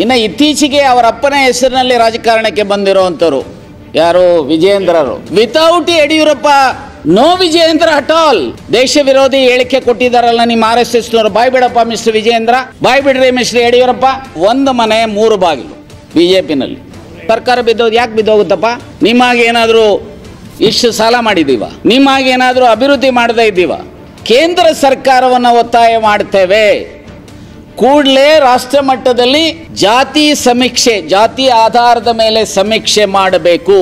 ಇನ್ನು ಇತ್ತೀಚೆಗೆ ಅವರ ಅಪ್ಪನ ಹೆಸರಿನಲ್ಲಿ ರಾಜಕಾರಣಕ್ಕೆ ಬಂದಿರುವಂಥವ್ರು ಯಾರು? ವಿಜಯೇಂದ್ರರು. Without Yediyurappa, no Vijayendra at all. ದೇಶ ವಿರೋಧಿ ಹೇಳಿಕೆ ಕೊಟ್ಟಿದ್ದಾರಲ್ಲ ನಿಮ್ಮ RSS ನವರು. ಬಾಯ್ ಬಿಡಪ್ಪ ಮಿಸ್ಟರ್ ವಿಜಯೇಂದ್ರ, ಬಾಯ್ ಬಿಡ್ರಿ ಮಿಸ್ಟರ್ ಯಡಿಯೂರಪ್ಪ. ಒಂದು ಮನೆ 3 ಬಾಗಿಲು BJPನಲ್ಲಿ. ಸರ್ಕಾರ ಬಿದ್ದೋದು ಯಾಕೆ ಬಿದ್ದೋಗುತ್ತಪ್ಪ? ನಿಮಗೇನಾದರೂ ಇಷ್ಟು ಸಾಲ ಮಾಡಿದ್ದೀವ? ನಿಮಗೇನಾದರೂ ಅಭಿವೃದ್ಧಿ ಮಾಡದೇ ಇದ್ದೀವ? ಕೇಂದ್ರ ಸರ್ಕಾರವನ್ನು ಒತ್ತಾಯ ಮಾಡ್ತೇವೆ, ಕೂಡಲೇ ರಾಷ್ಟ್ರ ಮಟ್ಟದಲ್ಲಿ ಜಾತಿ ಸಮೀಕ್ಷೆ, ಜಾತಿ ಆಧಾರದ ಮೇಲೆ ಸಮೀಕ್ಷೆ ಮಾಡಬೇಕು.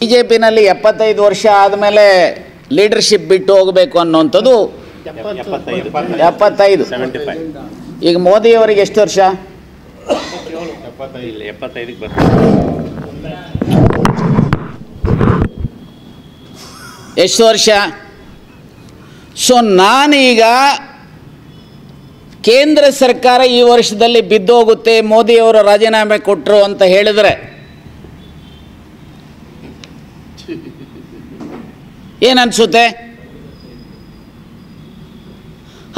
BJPನಲ್ಲಿ 75 ವರ್ಷ ಆದಮೇಲೆ ಲೀಡರ್ಶಿಪ್ ಬಿಟ್ಟು ಹೋಗಬೇಕು ಅನ್ನೋಂಥದ್ದು 75. ಈಗ ಮೋದಿಯವರಿಗೆ ಎಷ್ಟು ವರ್ಷ? 75 ಎಷ್ಟು ವರ್ಷ? ಸೊ ನಾನೀಗ ಕೇಂದ್ರ ಸರ್ಕಾರ ಈ ವರ್ಷದಲ್ಲಿ ಬಿದ್ದೋಗುತ್ತೆ, ಮೋದಿಯವರು ರಾಜೀನಾಮೆ ಕೊಟ್ಟರು ಅಂತ ಹೇಳಿದರೆ ಏನನ್ಸುತ್ತೆ?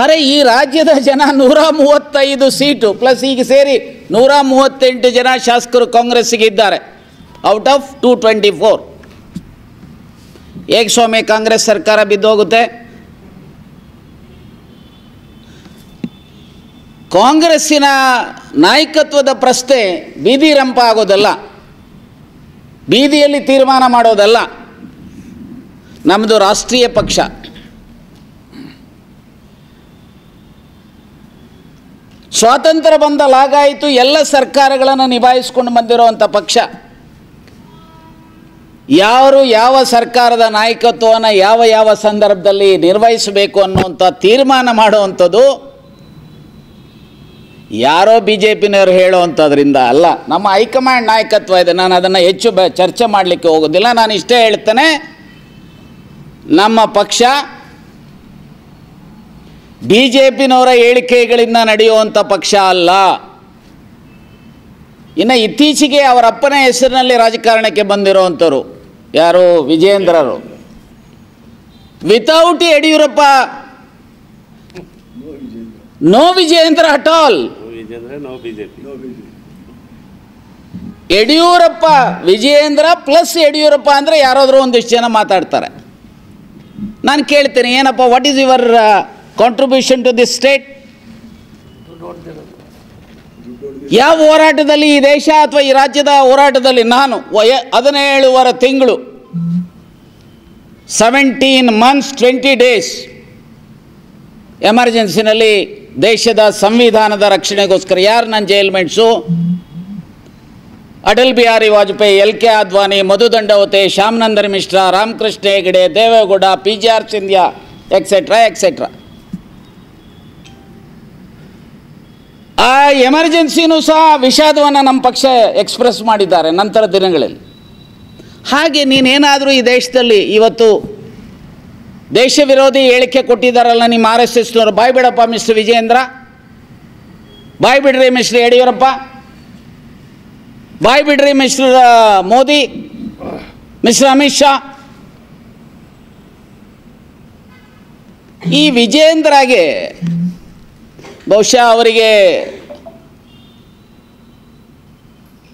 ಅರೆ, ಈ ರಾಜ್ಯದ ಜನ 135 ಸೀಟು ಪ್ಲಸ್ ಈಗ ಸೇರಿ 138 ಜನ ಶಾಸಕರು ಕಾಂಗ್ರೆಸ್ಸಿಗೆ ಇದ್ದಾರೆ ಔಟ್ ಆಫ್ 224. ಹೇಗೆ ಸ್ವಾಮಿ ಕಾಂಗ್ರೆಸ್ ಸರ್ಕಾರ ಬಿದ್ದೋಗುತ್ತೆ? ಕಾಂಗ್ರೆಸ್ಸಿನ ನಾಯಕತ್ವದ ಪ್ರಶ್ನೆ ಬೀದಿ ರಂಪ ಆಗೋದಲ್ಲ, ಬೀದಿಯಲ್ಲಿ ತೀರ್ಮಾನ ಮಾಡೋದಲ್ಲ. ನಮ್ಮದು ರಾಷ್ಟ್ರೀಯ ಪಕ್ಷ. ಸ್ವಾತಂತ್ರ್ಯ ಬಂದಲಾಗಾಯಿತು, ಎಲ್ಲ ಸರ್ಕಾರಗಳನ್ನು ನಿಭಾಯಿಸ್ಕೊಂಡು ಬಂದಿರುವಂಥ ಪಕ್ಷ. ಯಾರು ಯಾವ ಸರ್ಕಾರದ ನಾಯಕತ್ವವನ್ನು ಯಾವ ಯಾವ ಸಂದರ್ಭದಲ್ಲಿ ನಿರ್ವಹಿಸಬೇಕು ಅನ್ನುವಂಥ ತೀರ್ಮಾನ ಮಾಡುವಂಥದ್ದು ಯಾರೋ BJPನವರು ಹೇಳುವಂಥದ್ರಿಂದ ಅಲ್ಲ, ನಮ್ಮ ಹೈಕಮಾಂಡ್ ನಾಯಕತ್ವ ಇದೆ. ನಾನು ಅದನ್ನು ಹೆಚ್ಚು ಚರ್ಚೆ ಮಾಡಲಿಕ್ಕೆ ಹೋಗೋದಿಲ್ಲ. ನಾನು ಇಷ್ಟೇ ಹೇಳ್ತೇನೆ, ನಮ್ಮ ಪಕ್ಷ BJPನವರ ಹೇಳಿಕೆಗಳಿಂದ ನಡೆಯುವಂಥ ಪಕ್ಷ ಅಲ್ಲ. ಇನ್ನು ಇತ್ತೀಚೆಗೆ ಅವರ ಅಪ್ಪನ ಹೆಸರಿನಲ್ಲಿ ರಾಜಕಾರಣಕ್ಕೆ ಬಂದಿರುವಂಥವ್ರು ಯಾರು? ವಿಜಯೇಂದ್ರರು. Without Yediyurappa, no Vijayendra at all. Yediyurappa, Vijayendra plus Yediyurappa ಅಂದರೆ ಯಾರಾದರೂ ಒಂದಿಷ್ಟು ಜನ ಮಾತಾಡ್ತಾರೆ. ನಾನು ಕೇಳ್ತೇನೆ, ಏನಪ್ಪ, what is your contribution to this state? ಯಾವ ಹೋರಾಟದಲ್ಲಿ ಈ ದೇಶ ಅಥವಾ ಈ ರಾಜ್ಯದ ಹೋರಾಟದಲ್ಲಿ ನಾನು 17 ತಿಂಗಳು 17 months 20 days ಎಮರ್ಜೆನ್ಸಿನಲ್ಲಿ ದೇಶದ ಸಂವಿಧಾನದ ರಕ್ಷಣೆಗೋಸ್ಕರ ಯಾರು ನನ್ನ jailmates? Atal Bihari Vajpayee, LK Advani, Madhu Dandavate, Shyamnandan Mishra, Ramakrishna Hegde, Deve Gowda, PGR Scindia etcetera etcetera. ಆ ಎಮರ್ಜೆನ್ಸಿನೂ ಸಹ ವಿಷಾದವನ್ನು ನಮ್ಮ ಪಕ್ಷ ಎಕ್ಸ್ಪ್ರೆಸ್ ಮಾಡಿದ್ದಾರೆ ನಂತರ ದಿನಗಳಲ್ಲಿ. ಹಾಗೆ ನೀನೇನಾದರೂ ಈ ದೇಶದಲ್ಲಿ ಇವತ್ತು ದೇಶ ವಿರೋಧಿ ಹೇಳಿಕೆ ಕೊಟ್ಟಿದ್ದಾರಲ್ಲ ನಿಮ್ಮ RSS ನವರು. ಬಾಯ್ ಬಿಡಪ್ಪ ಮಿಸ್ಟರ್ ವಿಜಯೇಂದ್ರ, ಬಾಯ್ ಬಿಡ್ರಿ ಮಿಸ್ಟರ್ ಯಡಿಯೂರಪ್ಪ, ಬಾಯ್ ಬಿಡ್ರಿ ಮಿಸ್ಟರ್ ಮೋದಿ, ಮಿಸ್ಟರ್ ಅಮಿತ್ ಶಾ. ಈ ವಿಜಯೇಂದ್ರಗೆ ಬಹುಶಃ ಅವರಿಗೆ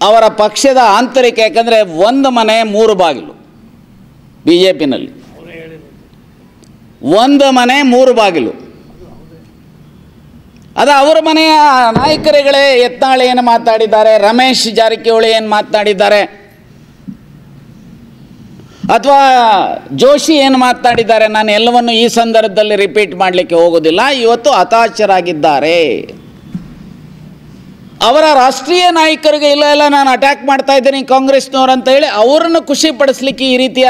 ಅವರ ಪಕ್ಷದ ಆಂತರಿಕ, ಯಾಕಂದರೆ ಒಂದು ಮನೆ 3 ಬಾಗಿಲು BJPನಲ್ಲಿ, ಒಂದು ಮನೆ 3 ಬಾಗಿಲು. ಅದು ಅವರ ಮನೆಯ ನಾಯಕರುಗಳೇ. ಯತ್ನಾಳ್ ಏನು ಮಾತಾಡಿದ್ದಾರೆ, ರಮೇಶ್ ಜಾರಕಿಹೊಳಿ ಏನು ಮಾತನಾಡಿದ್ದಾರೆ, ಅಥವಾ ಜೋಶಿ ಏನು ಮಾತನಾಡಿದ್ದಾರೆ, ನಾನು ಎಲ್ಲವನ್ನು ಈ ಸಂದರ್ಭದಲ್ಲಿ ರಿಪೀಟ್ ಮಾಡಲಿಕ್ಕೆ ಹೋಗೋದಿಲ್ಲ. ಇವತ್ತು ಹತಾಶರಾಗಿದ್ದಾರೆ. ಅವರ ರಾಷ್ಟ್ರೀಯ ನಾಯಕರಿಗೆ ಇಲ್ಲ ನಾನು ಅಟ್ಯಾಕ್ ಮಾಡ್ತಾ ಇದ್ದೀನಿ ಕಾಂಗ್ರೆಸ್ನವ್ರು ಅಂತ ಹೇಳಿ ಅವರನ್ನು ಖುಷಿಪಡಿಸಲಿಕ್ಕೆ ಈ ರೀತಿಯ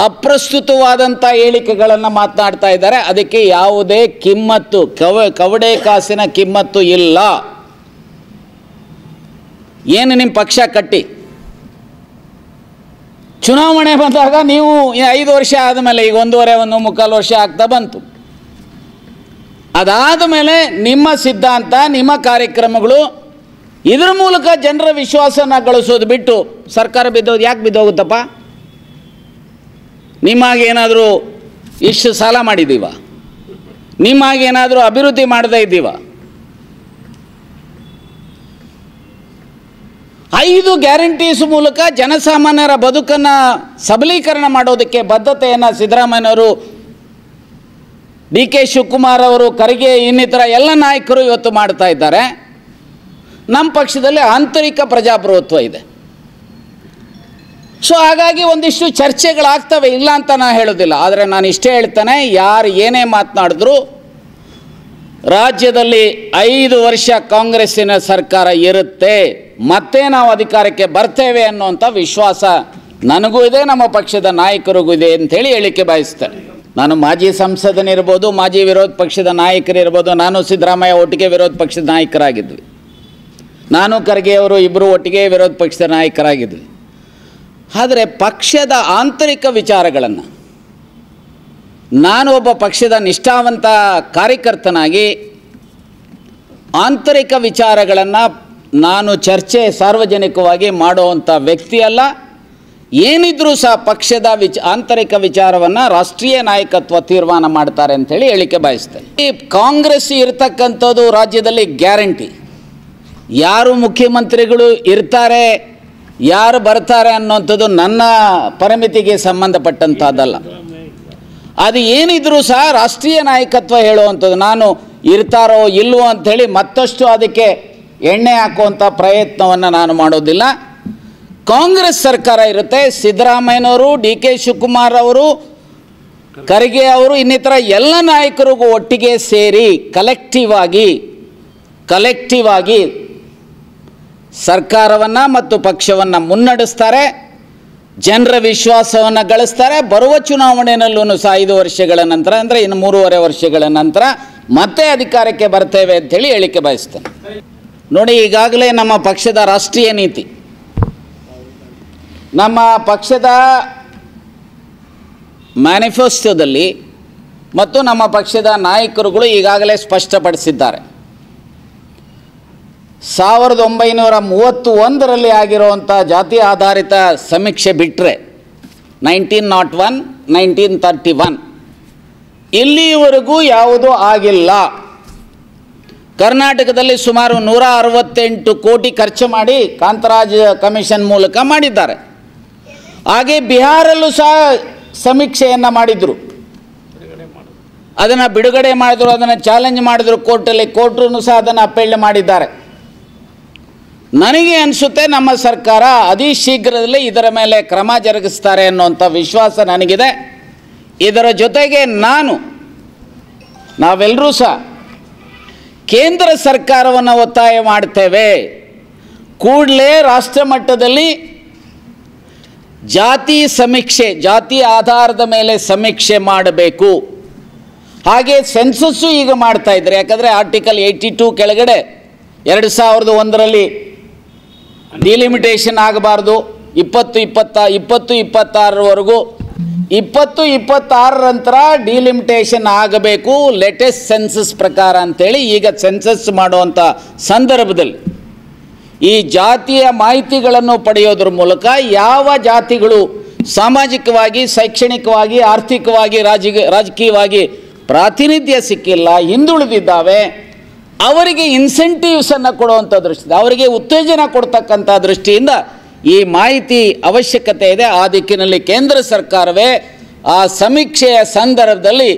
ಅಪ್ರಸ್ತುತವಾದಂಥ ಹೇಳಿಕೆಗಳನ್ನು ಮಾತನಾಡ್ತಾ ಇದ್ದಾರೆ. ಅದಕ್ಕೆ ಯಾವುದೇ ಕಿಮ್ಮತ್ತು, ಕವಡೆ ಕಾಸಿನ ಕಿಮ್ಮತ್ತು ಇಲ್ಲ. ಏನು ನಿಮ್ಮ ಪಕ್ಷ ಕಟ್ಟಿ ಚುನಾವಣೆ ಬಂದಾಗ ನೀವು 5 ವರ್ಷ ಆದಮೇಲೆ, ಈಗ 1.25 ವರ್ಷ ಆಗ್ತಾ ಬಂತು, ಅದಾದ ಮೇಲೆ ನಿಮ್ಮ ಸಿದ್ಧಾಂತ, ನಿಮ್ಮ ಕಾರ್ಯಕ್ರಮಗಳು, ಇದರ ಮೂಲಕ ಜನರ ವಿಶ್ವಾಸನ ಗಳಿಸೋದು ಬಿಟ್ಟು ಸರ್ಕಾರ ಬಿದ್ದೋದು ಯಾಕೆ ಬಿದ್ದೋಗುತ್ತಪ್ಪ? ನಿಮಗೇನಾದರೂ ಇಷ್ಟು ಸಾಲ ಮಾಡಿದ್ದೀವ? ನಿಮಗೇನಾದರೂ ಅಭಿವೃದ್ಧಿ ಮಾಡದೇ ಇದ್ದೀವ? 5 ಗ್ಯಾರಂಟೀಸ್ ಮೂಲಕ ಜನಸಾಮಾನ್ಯರ ಬದುಕನ್ನು ಸಬಲೀಕರಣ ಮಾಡೋದಕ್ಕೆ ಬದ್ಧತೆಯನ್ನು ಸಿದ್ದರಾಮಯ್ಯನವರು, ಡಿ ಕೆ ಶಿವಕುಮಾರ್ ಅವರು, ಖರ್ಗೆ ಇನ್ನಿತರ ಎಲ್ಲ ನಾಯಕರು ಇವತ್ತು ಮಾಡ್ತಾ ಇದ್ದಾರೆ. ನಮ್ಮ ಪಕ್ಷದಲ್ಲಿ ಆಂತರಿಕ ಪ್ರಜಾಪ್ರಭುತ್ವ ಇದೆ. ಸೊ ಹಾಗಾಗಿ ಒಂದಿಷ್ಟು ಚರ್ಚೆಗಳಾಗ್ತವೆ, ಇಲ್ಲ ಅಂತ ನಾನು ಹೇಳೋದಿಲ್ಲ. ಆದರೆ ನಾನು ಇಷ್ಟೇ ಹೇಳ್ತಾನೆ, ಯಾರು ಏನೇ ಮಾತನಾಡಿದ್ರು ರಾಜ್ಯದಲ್ಲಿ 5 ವರ್ಷ ಕಾಂಗ್ರೆಸ್ಸಿನ ಸರ್ಕಾರ ಇರುತ್ತೆ, ಮತ್ತೆ ನಾವು ಅಧಿಕಾರಕ್ಕೆ ಬರ್ತೇವೆ ಅನ್ನುವಂಥ ವಿಶ್ವಾಸ ನನಗೂ ಇದೆ, ನಮ್ಮ ಪಕ್ಷದ ನಾಯಕರಿಗೂ ಇದೆ ಅಂಥೇಳಿ ಹೇಳಿಕೆ ಬಯಸ್ತೇನೆ. ನಾನು ಮಾಜಿ ಸಂಸದನಿರ್ಬೋದು, ಮಾಜಿ ವಿರೋಧ ಪಕ್ಷದ ನಾಯಕರಿರ್ಬೋದು. ನಾನು ಸಿದ್ದರಾಮಯ್ಯ ಒಟ್ಟಿಗೆ ವಿರೋಧ ಪಕ್ಷದ ನಾಯಕರಾಗಿದ್ವಿ. ನಾನು ಖರ್ಗೆ ಅವರು ಇಬ್ಬರು ಒಟ್ಟಿಗೆ ವಿರೋಧ ಪಕ್ಷದ ನಾಯಕರಾಗಿದ್ವಿ. ಆದರೆ ಪಕ್ಷದ ಆಂತರಿಕ ವಿಚಾರಗಳನ್ನು ನಾನು ಒಬ್ಬ ಪಕ್ಷದ ನಿಷ್ಠಾವಂತ ಕಾರ್ಯಕರ್ತನಾಗಿ ಆಂತರಿಕ ವಿಚಾರಗಳನ್ನು ನಾನು ಚರ್ಚೆ ಸಾರ್ವಜನಿಕವಾಗಿ ಮಾಡುವಂಥ ವ್ಯಕ್ತಿಯಲ್ಲ. ಏನಿದ್ರೂ ಸಹ ಪಕ್ಷದ ಆಂತರಿಕ ವಿಚಾರವನ್ನು ರಾಷ್ಟ್ರೀಯ ನಾಯಕತ್ವ ತೀರ್ಮಾನ ಮಾಡ್ತಾರೆ ಅಂಥೇಳಿ ಹೇಳಿಕೆ ಬಯಸ್ತೇನೆ. ಈ ಕಾಂಗ್ರೆಸ್ ಇರ್ತಕ್ಕಂಥದ್ದು ರಾಜ್ಯದಲ್ಲಿ ಗ್ಯಾರಂಟಿ. ಯಾರು ಮುಖ್ಯಮಂತ್ರಿಗಳು ಇರ್ತಾರೆ, ಯಾರು ಬರ್ತಾರೆ ಅನ್ನೋಂಥದ್ದು ನನ್ನ ಪರಿಮಿತಿಗೆ ಸಂಬಂಧಪಟ್ಟಂಥದ್ದಲ್ಲ. ಅದು ಏನಿದ್ರೂ ಸಹ ರಾಷ್ಟ್ರೀಯ ನಾಯಕತ್ವ ಹೇಳುವಂಥದ್ದು. ನಾನು ಇರ್ತಾರೋ ಇಲ್ವೋ ಅಂಥೇಳಿ ಮತ್ತಷ್ಟು ಅದಕ್ಕೆ ಎಣ್ಣೆ ಹಾಕುವಂಥ ಪ್ರಯತ್ನವನ್ನು ನಾನು ಮಾಡೋದಿಲ್ಲ. ಕಾಂಗ್ರೆಸ್ ಸರ್ಕಾರ ಇರುತ್ತೆ. ಸಿದ್ದರಾಮಯ್ಯನವರು, ಡಿ ಕೆ ಶಿವಕುಮಾರ್ ಅವರು, ಖರ್ಗೆ ಅವರು, ಇನ್ನಿತರ ಎಲ್ಲ ನಾಯಕರಿಗೂ ಒಟ್ಟಿಗೆ ಸೇರಿ ಕಲೆಕ್ಟಿವ್ ಆಗಿ ಸರ್ಕಾರವನ್ನು ಮತ್ತು ಪಕ್ಷವನ್ನು ಮುನ್ನಡೆಸ್ತಾರೆ, ಜನರ ವಿಶ್ವಾಸವನ್ನು ಗಳಿಸ್ತಾರೆ. ಬರುವ ಚುನಾವಣೆಯಲ್ಲೂ ಸಹ 5 ವರ್ಷಗಳ ನಂತರ, ಅಂದರೆ ಇನ್ನು 3.5 ವರ್ಷಗಳ ನಂತರ ಮತ್ತೆ ಅಧಿಕಾರಕ್ಕೆ ಬರ್ತೇವೆ ಅಂಥೇಳಿ ಹೇಳಿಕೆ ಬಯಸ್ತೇನೆ. ನೋಡಿ, ಈಗಾಗಲೇ ನಮ್ಮ ಪಕ್ಷದ ರಾಷ್ಟ್ರೀಯ ನೀತಿ, ನಮ್ಮ ಪಕ್ಷದ ಮ್ಯಾನಿಫೆಸ್ಟೋದಲ್ಲಿ ಮತ್ತು ನಮ್ಮ ಪಕ್ಷದ ನಾಯಕರುಗಳು ಈಗಾಗಲೇ ಸ್ಪಷ್ಟಪಡಿಸಿದ್ದಾರೆ. 1931ರಲ್ಲಿ ಆಗಿರುವಂಥ ಜಾತಿ ಆಧಾರಿತ ಸಮೀಕ್ಷೆ ಬಿಟ್ಟರೆ 1901, 1931 ಇಲ್ಲಿವರೆಗೂ ಯಾವುದೂ ಆಗಿಲ್ಲ. ಕರ್ನಾಟಕದಲ್ಲಿ ಸುಮಾರು 168 ಕೋಟಿ ಖರ್ಚು ಮಾಡಿ ಕಾಂತರಾಜ್ ಕಮಿಷನ್ ಮೂಲಕ ಮಾಡಿದ್ದಾರೆ. ಹಾಗೆ ಬಿಹಾರಲ್ಲೂ ಸಹ ಸಮೀಕ್ಷೆಯನ್ನು ಮಾಡಿದರು, ಅದನ್ನು ಬಿಡುಗಡೆ ಮಾಡಿದ್ರು, ಅದನ್ನು ಚಾಲೆಂಜ್ ಮಾಡಿದ್ರು ಕೋರ್ಟಲ್ಲಿ. ಕೋರ್ಟ್ರೂ ಸಹ ಅದನ್ನು ಅಪೀಲ್ ಮಾಡಿದ್ದಾರೆ. ನನಗೆ ಅನಿಸುತ್ತೆ ನಮ್ಮ ಸರ್ಕಾರ ಅತಿ ಶೀಘ್ರದಲ್ಲೇ ಇದರ ಮೇಲೆ ಕ್ರಮ ಜರುಗಿಸ್ತಾರೆ ಅನ್ನುವಂಥ ವಿಶ್ವಾಸ ನನಗಿದೆ. ಇದರ ಜೊತೆಗೆ ನಾವೆಲ್ಲರೂ ಸಹ ಕೇಂದ್ರ ಸರ್ಕಾರವನ್ನು ಒತ್ತಾಯ ಮಾಡ್ತೇವೆ, ಕೂಡಲೇ ರಾಷ್ಟ್ರ ಮಟ್ಟದಲ್ಲಿ ಜಾತಿ ಆಧಾರದ ಮೇಲೆ ಸಮೀಕ್ಷೆ ಮಾಡಬೇಕು. ಹಾಗೆ ಸೆನ್ಸಸ್ಸು ಈಗ ಮಾಡ್ತಾ ಇದ್ದಾರೆ. ಯಾಕಂದರೆ ಆರ್ಟಿಕಲ್ 82 ಕೆಳಗಡೆ 2001ರಲ್ಲಿ ಡಿಲಿಮಿಟೇಷನ್ ಆಗಬಾರ್ದು, 2026ರವರೆಗೂ, 2026 ನಂತರ ಡಿಲಿಮಿಟೇಷನ್ ಆಗಬೇಕು ಲೇಟೆಸ್ಟ್ ಸೆನ್ಸಸ್ ಪ್ರಕಾರ ಅಂತೇಳಿ. ಈಗ ಸೆನ್ಸಸ್ ಮಾಡುವಂಥ ಸಂದರ್ಭದಲ್ಲಿ ಈ ಜಾತಿಯ ಮಾಹಿತಿಗಳನ್ನು ಪಡೆಯೋದ್ರ ಮೂಲಕ ಯಾವ ಜಾತಿಗಳು ಸಾಮಾಜಿಕವಾಗಿ, ಶೈಕ್ಷಣಿಕವಾಗಿ, ಆರ್ಥಿಕವಾಗಿ, ರಾಜಕೀಯವಾಗಿ ಪ್ರಾತಿನಿಧ್ಯ ಸಿಕ್ಕಿಲ್ಲ, ಹಿಂದುಳಿದಿದ್ದಾವೆ, ಅವರಿಗೆ ಇನ್ಸೆಂಟಿವ್ಸನ್ನು ಕೊಡುವಂಥ ದೃಷ್ಟಿಯಿಂದ, ಅವರಿಗೆ ಉತ್ತೇಜನ ಕೊಡ್ತಕ್ಕಂಥ ದೃಷ್ಟಿಯಿಂದ ಈ ಮಾಹಿತಿ ಅವಶ್ಯಕತೆ ಇದೆ. ಆ ದಿಕ್ಕಿನಲ್ಲಿ ಕೇಂದ್ರ ಸರ್ಕಾರವೇ ಆ ಸಮೀಕ್ಷೆಯ ಸಂದರ್ಭದಲ್ಲಿ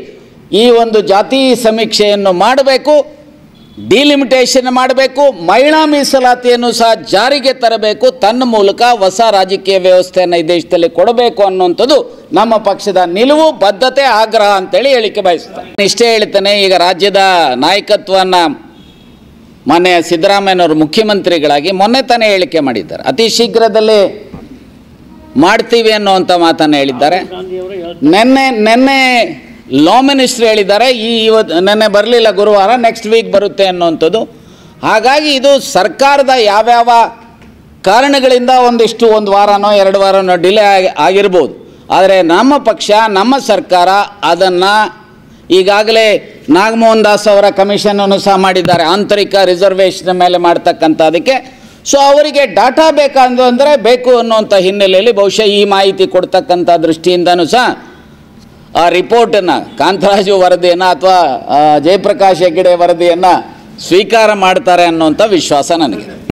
ಈ ಒಂದು ಜಾತಿ ಸಮೀಕ್ಷೆಯನ್ನು ಮಾಡಬೇಕು, ಡಿಲಿಮಿಟೇಷನ್ ಮಾಡಬೇಕು, ಮಹಿಳಾ ಮೀಸಲಾತಿಯನ್ನು ಸಹ ಜಾರಿಗೆ ತರಬೇಕು, ತನ್ನ ಮೂಲಕ ಹೊಸ ರಾಜಕೀಯ ವ್ಯವಸ್ಥೆಯನ್ನು ಈ ದೇಶದಲ್ಲಿ ಕೊಡಬೇಕು ಅನ್ನುವಂಥದ್ದು ನಮ್ಮ ಪಕ್ಷದ ನಿಲುವು, ಬದ್ಧತೆ, ಆಗ್ರಹ ಅಂತೇಳಿ ಹೇಳಿಕೆ ಬಯಸ್ತಾರೆ. ಇಷ್ಟೇ ಹೇಳ್ತೇನೆ, ಈಗ ರಾಜ್ಯದ ನಾಯಕತ್ವವನ್ನು ಮಾನ್ಯ ಸಿದ್ದರಾಮಯ್ಯನವರು ಮುಖ್ಯಮಂತ್ರಿಗಳಾಗಿ ಮೊನ್ನೆ ತಾನೇ ಹೇಳಿಕೆ ಮಾಡಿದ್ದಾರೆ, ಅತಿ ಶೀಘ್ರದಲ್ಲೇ ಮಾಡ್ತೀವಿ ಅನ್ನುವಂಥ ಮಾತನ್ನು ಹೇಳಿದ್ದಾರೆ. ನೆನ್ನೆ ಲಾ ಮಿನಿಸ್ಟ್ರ್ ಹೇಳಿದ್ದಾರೆ, ನೆನ್ನೆ ಬರಲಿಲ್ಲ, ಗುರುವಾರ, ನೆಕ್ಸ್ಟ್ ವೀಕ್ ಬರುತ್ತೆ ಅನ್ನುವಂಥದ್ದು. ಹಾಗಾಗಿ ಇದು ಸರ್ಕಾರದ ಯಾವ್ಯಾವ ಕಾರಣಗಳಿಂದ ಒಂದು ವಾರನೋ 2 ವಾರನೋ ಡಿಲೇ ಆಗಿರ್ಬೋದು. ಆದರೆ ನಮ್ಮ ಪಕ್ಷ, ನಮ್ಮ ಸರ್ಕಾರ ಅದನ್ನು ಈಗಾಗಲೇ ನಾಗಮೋಹನ್ ದಾಸ್ ಅವರ ಕಮಿಷನನ್ನು ಸಹ ಮಾಡಿದ್ದಾರೆ, ಆಂತರಿಕ ರಿಸರ್ವೇಷನ್ ಮೇಲೆ ಮಾಡ್ತಕ್ಕಂಥದಕ್ಕೆ. ಸೊ ಅವರಿಗೆ ಡಾಟಾ ಬೇಕಂದರೆ ಬೇಕು ಅನ್ನುವಂಥ ಹಿನ್ನೆಲೆಯಲ್ಲಿ ಬಹುಶಃ ಈ ಮಾಹಿತಿ ಕೊಡ್ತಕ್ಕಂಥ ದೃಷ್ಟಿಯಿಂದನೂ ಸಹ ಆ ರಿಪೋರ್ಟನ್ನು, ಕಾಂತರಾಜು ವರದಿಯನ್ನು ಅಥವಾ ಜಯಪ್ರಕಾಶ್ ಹೆಗಡೆ ವರದಿಯನ್ನು ಸ್ವೀಕಾರ ಮಾಡ್ತಾರೆ ಅನ್ನುವಂಥ ವಿಶ್ವಾಸ ನನಗೆ.